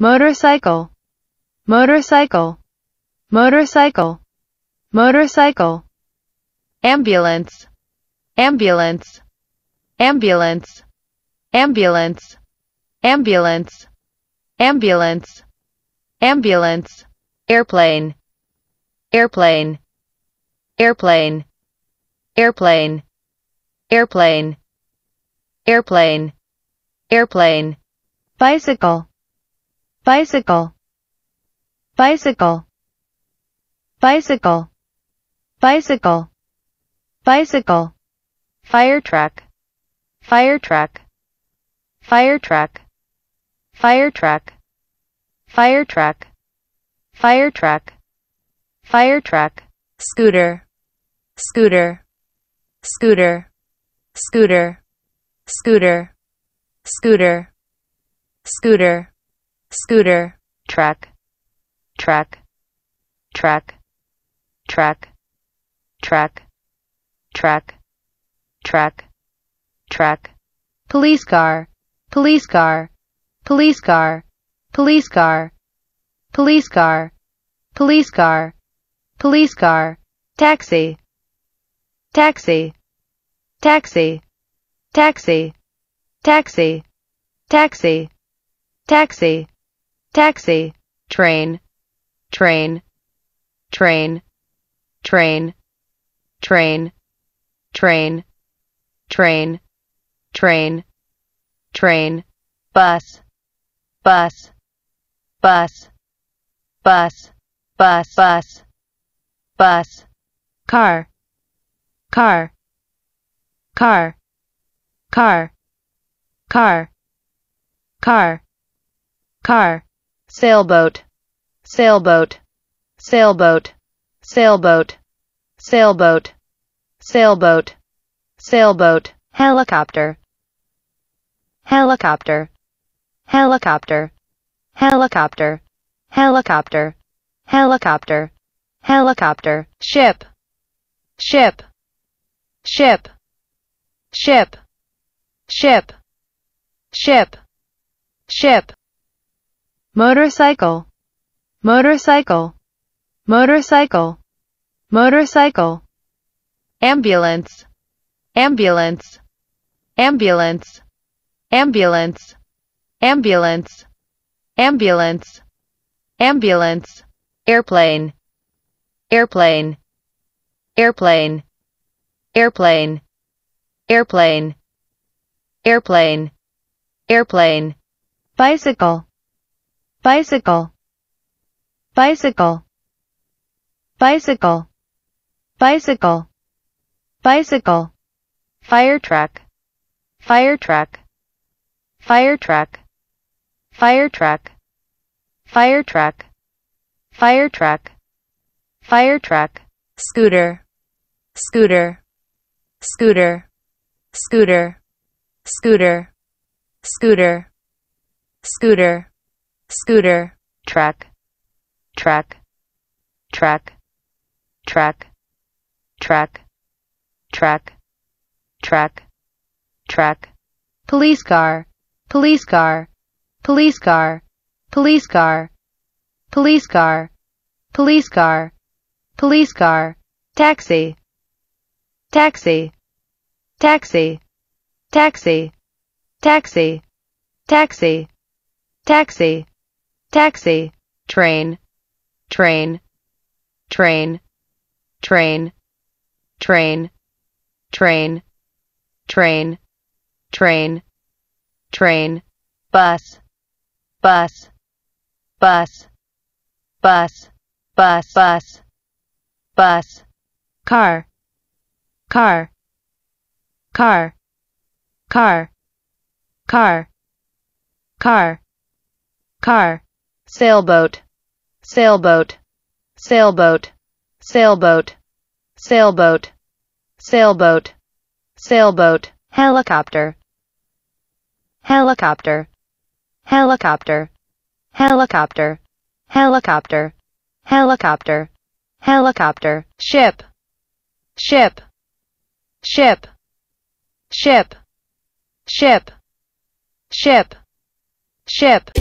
motorcycle, motorcycle, motorcycle, motorcycle. Ambulance, ambulance, ambulance, ambulance, ambulance, ambulance, ambulance. Airplane, airplane, airplane, airplane, airplane, airplane, airplane. Bicycle, bicycle, bicycle, bicycle, bicycle, bicycle. Fire truck, fire truck, fire truck, fire truck, fire truck, fire truck, fire truck. Scooter, scooter, scooter, scooter, scooter, scooter, scooter, scooter. Truck, truck, truck, truck, truck, truck, truck, truck. Police car, police car, police car, police car, police car, police car, police car. Taxi, taxi, taxi, taxi, taxi, taxi, taxi, taxi. Train, train, train, train, train, train, train, train, train. Bus, bus, bus, bus, bus, bus, bus. Car, car, car, car, car, car, car. Sailboat, sailboat, sailboat, sailboat, sailboat, sailboat, sailboat. Helicopter, helicopter, helicopter, helicopter, helicopter, helicopter, helicopter. Ship, ship, ship, ship, ship, ship, ship. Motorcycle, motorcycle, motorcycle, motorcycle. Ambulance, ambulance, ambulance, ambulance, ambulance, ambulance, ambulance. Airplane, airplane, airplane, airplane, airplane, airplane, airplane. Bicycle, bicycle, bicycle, bicycle, bicycle, bicycle. Fire truck, fire truck, fire truck, fire truck, fire truck, fire truck, fire truck. Scooter, scooter, scooter, scooter, scooter, scooter, scooter, scooter. Truck, truck, truck, truck, truck, truck, truck, truck. Police car, police car, police car, police car, police car, police car, police car. Taxi, taxi, taxi, taxi, taxi, taxi, taxi, taxi. Train, train, train, train, train, train, train, train, train. Bus, bus, bus, bus, bus, bus, bus. Car, car, car, car, car, car, car. Sailboat, sailboat, sailboat, sailboat, sailboat, sailboat, sailboat. Helicopter, helicopter, helicopter, helicopter, helicopter, helicopter, helicopter. Ship, ship, ship, ship, ship, ship, ship.